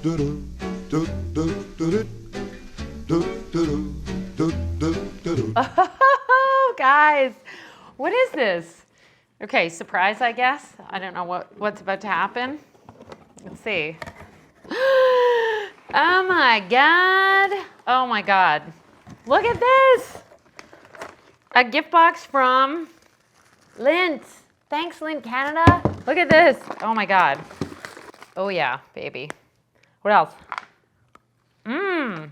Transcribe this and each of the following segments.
Oh, guys, what is this? Okay, surprise, I guess. I don't know what's about to happen. Let's see. Oh my God. Oh my God. Look at this. A gift box from Lindt. Thanks, Lindt Canada. Look at this. Oh my God. Oh yeah, baby. What else? Oh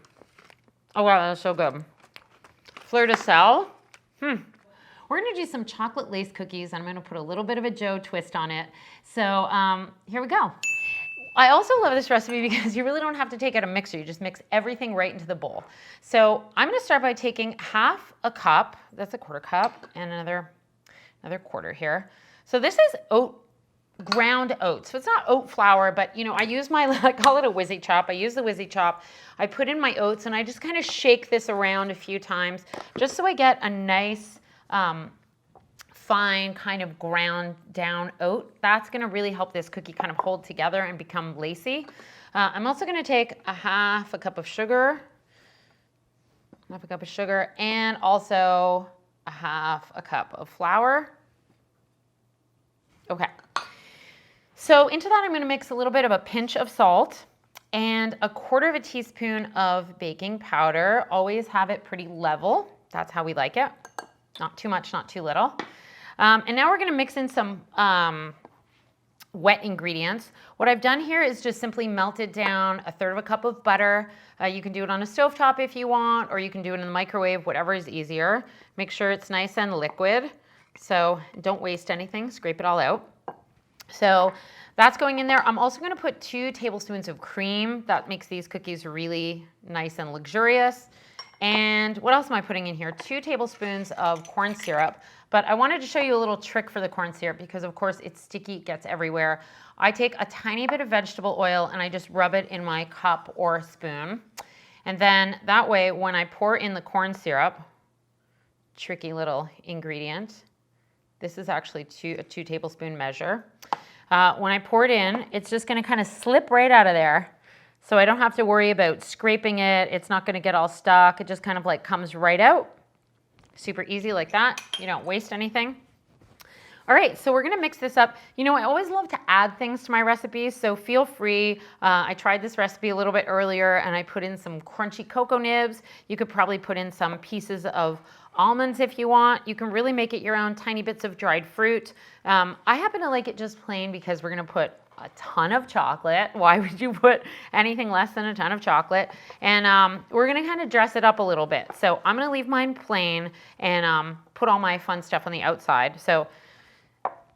wow, that's so good. Fleur de sel. We're gonna do some chocolate lace cookies. I'm gonna put a little bit of a Joe twist on it. So here we go. I also love this recipe because you really don't have to take out a mixer. You just mix everything right into the bowl. So I'm gonna start by taking half a cup, that's a quarter cup, and another quarter here. So this is ground oats. So it's not oat flour, but you know, I use I call it a whizzy chop. I use the whizzy chop. I put in my oats and I just kind of shake this around a few times just so I get a nice, fine kind of ground down oat. That's gonna really help this cookie kind of hold together and become lacy. I'm also gonna take a half a cup of sugar, and also a half a cup of flour. Okay. So into that, I'm going to mix a little bit of a pinch of salt and a quarter of a teaspoon of baking powder. Always have it pretty level. That's how we like it. Not too much, not too little. And now we're going to mix in some wet ingredients. What I've done here is just simply melted down a third of a cup of butter. You can do it on a stovetop if you want, or you can do it in the microwave, whatever is easier. Make sure it's nice and liquid. So don't waste anything, scrape it all out. So that's going in there. I'm also going to put 2 tablespoons of cream. That makes these cookies really nice and luxurious. And what else am I putting in here? 2 tablespoons of corn syrup. But I wanted to show you a little trick for the corn syrup because, of course, it's sticky, it gets everywhere. I take a tiny bit of vegetable oil and I just rub it in my cup or spoon. And then that way, when I pour in the corn syrup, tricky little ingredient. This is actually a 2 tablespoon measure. When I pour it in, it's just going to kind of slip right out of there. So I don't have to worry about scraping it. It's not going to get all stuck. It just kind of like comes right out. Super easy like that. You don't waste anything. All right, so we're going to mix this up. You know, I always love to add things to my recipes, so feel free. I tried this recipe a little bit earlier and I put in some crunchy cocoa nibs. You could probably put in some pieces of almonds if you want. You can really make it your own, tiny bits of dried fruit. I happen to like it just plain because we're gonna put a ton of chocolate. Why would you put anything less than a ton of chocolate? And we're gonna kind of dress it up a little bit. So I'm gonna leave mine plain and put all my fun stuff on the outside. So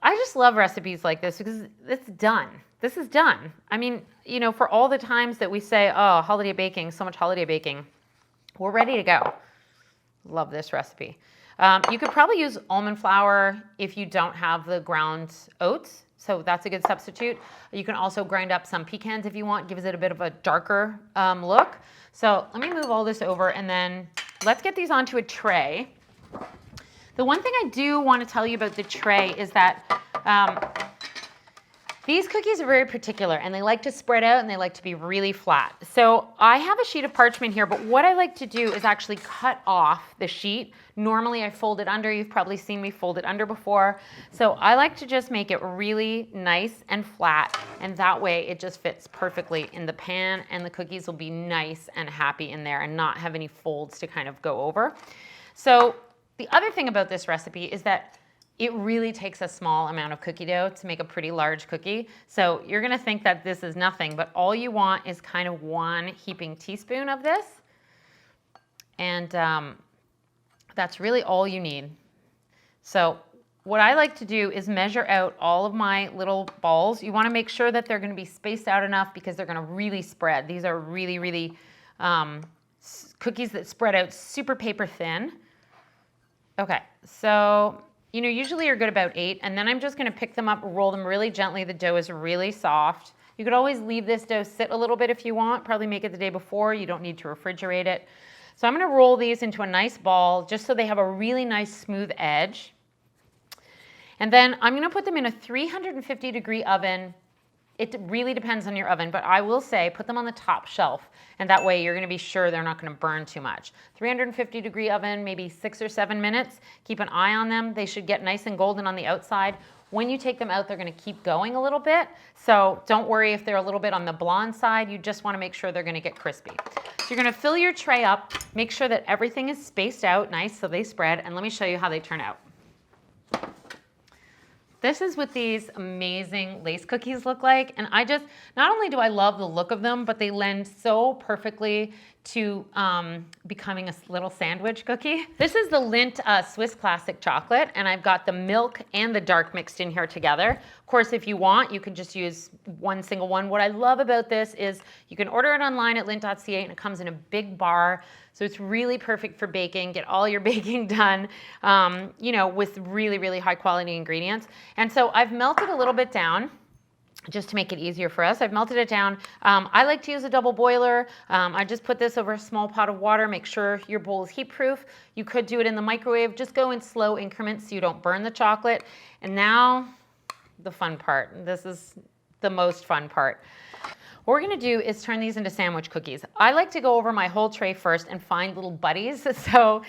I just love recipes like this because it's done. This is done. I mean, you know, for all the times that we say, oh, holiday baking, so much holiday baking, we're ready to go. Love this recipe. You could probably use almond flour if you don't have the ground oats, so that's a good substitute. You can also grind up some pecans if you want, gives it a bit of a darker look. So let me move all this over and then let's get these onto a tray. The one thing I do want to tell you about the tray is that these cookies are very particular and they like to spread out and they like to be really flat. So I have a sheet of parchment here, but what I like to do is actually cut off the sheet. Normally I fold it under. You've probably seen me fold it under before. So I like to just make it really nice and flat, and that way it just fits perfectly in the pan and the cookies will be nice and happy in there and not have any folds to kind of go over. So the other thing about this recipe is that it really takes a small amount of cookie dough to make a pretty large cookie. So you're gonna think that this is nothing, but all you want is kind of 1 heaping teaspoon of this. And that's really all you need. So what I like to do is measure out all of my little balls. You wanna make sure that they're gonna be spaced out enough because they're gonna really spread. These are really, really cookies that spread out super paper thin. Okay, so you know, usually you're good about 8, and then I'm just gonna pick them up, roll them really gently. The dough is really soft. You could always leave this dough sit a little bit if you want, probably make it the day before. You don't need to refrigerate it. So I'm gonna roll these into a nice ball just so they have a really nice smooth edge. And then I'm gonna put them in a 350-degree oven It really depends on your oven, but I will say put them on the top shelf, and that way you're gonna be sure they're not gonna burn too much. 350-degree oven, maybe 6 or 7 minutes. Keep an eye on them. They should get nice and golden on the outside. When you take them out, they're gonna keep going a little bit. So don't worry if they're a little bit on the blonde side. You just wanna make sure they're gonna get crispy. So you're gonna fill your tray up, make sure that everything is spaced out nice so they spread, and let me show you how they turn out. This is what these amazing lace cookies look like. And not only do I love the look of them, but they lend so perfectly to becoming a little sandwich cookie. This is the Lindt Swiss Classic Chocolate, and I've got the milk and the dark mixed in here together. Of course, if you want, you can just use one single one. What I love about this is you can order it online at lindt.ca, and it comes in a big bar. So it's really perfect for baking. Get all your baking done, you know, with really, really high quality ingredients. And so I've melted a little bit down just to make it easier for us. I've melted it down. I like to use a double boiler. I just put this over a small pot of water. Make sure your bowl is heat proof. You could do it in the microwave. Just go in slow increments so you don't burn the chocolate. And now the fun part. This is the most fun part. What we're gonna do is turn these into sandwich cookies. I like to go over my whole tray first and find little buddies. So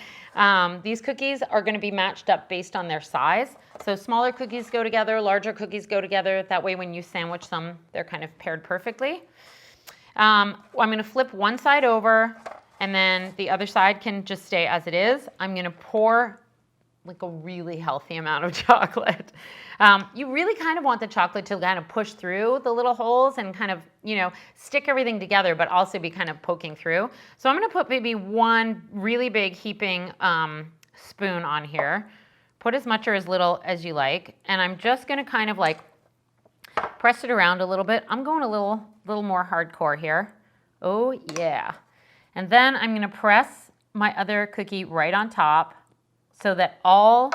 these cookies are gonna be matched up based on their size. So smaller cookies go together, larger cookies go together. That way when you sandwich them, they're kind of paired perfectly. I'm gonna flip one side over, and then the other side can just stay as it is. I'm gonna pour like a really healthy amount of chocolate. You really kind of want the chocolate to kind of push through the little holes and kind of, you know, stick everything together, but also be kind of poking through. So I'm gonna put maybe one really big heaping spoon on here. Put as much or as little as you like. And I'm just gonna kind of like press it around a little bit. I'm going a little more hardcore here. Oh yeah. And then I'm gonna press my other cookie right on top, so that all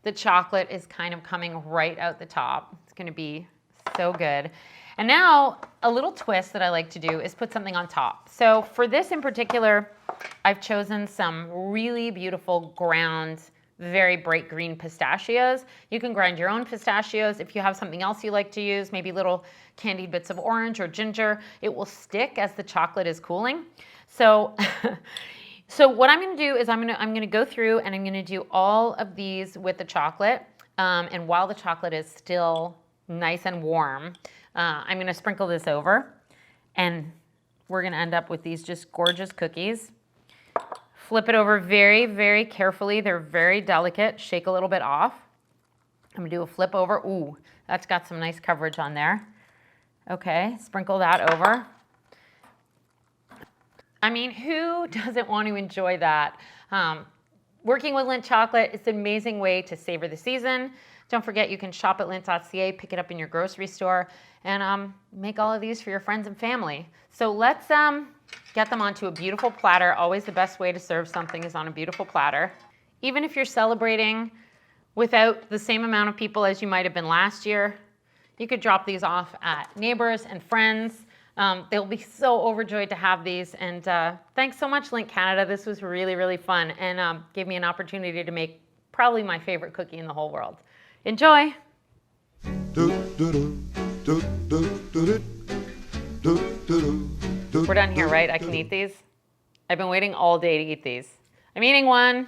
the chocolate is kind of coming right out the top. It's gonna be so good. And now a little twist that I like to do is put something on top. So for this in particular, I've chosen some really beautiful ground, very bright green pistachios. You can grind your own pistachios. If you have something else you like to use, maybe little candied bits of orange or ginger, it will stick as the chocolate is cooling. So So what I'm gonna do is I'm gonna go through and I'm gonna do all of these with the chocolate. And while the chocolate is still nice and warm, I'm gonna sprinkle this over, and we're gonna end up with these just gorgeous cookies. Flip it over very, very carefully. They're very delicate. Shake a little bit off. I'm gonna do a flip over. Ooh, that's got some nice coverage on there. Okay, sprinkle that over. I mean, who doesn't want to enjoy that? Working with Lindt chocolate, it's an amazing way to savor the season. Don't forget, you can shop at lindt.ca, pick it up in your grocery store, and make all of these for your friends and family. So let's get them onto a beautiful platter. Always the best way to serve something is on a beautiful platter. Even if you're celebrating without the same amount of people as you might have been last year, you could drop these off at neighbors and friends. They'll be so overjoyed to have these. And thanks so much, Lindt Canada. This was really, really fun, and gave me an opportunity to make probably my favorite cookie in the whole world. Enjoy. We're done here, right? I can eat these? I've been waiting all day to eat these. I'm eating one.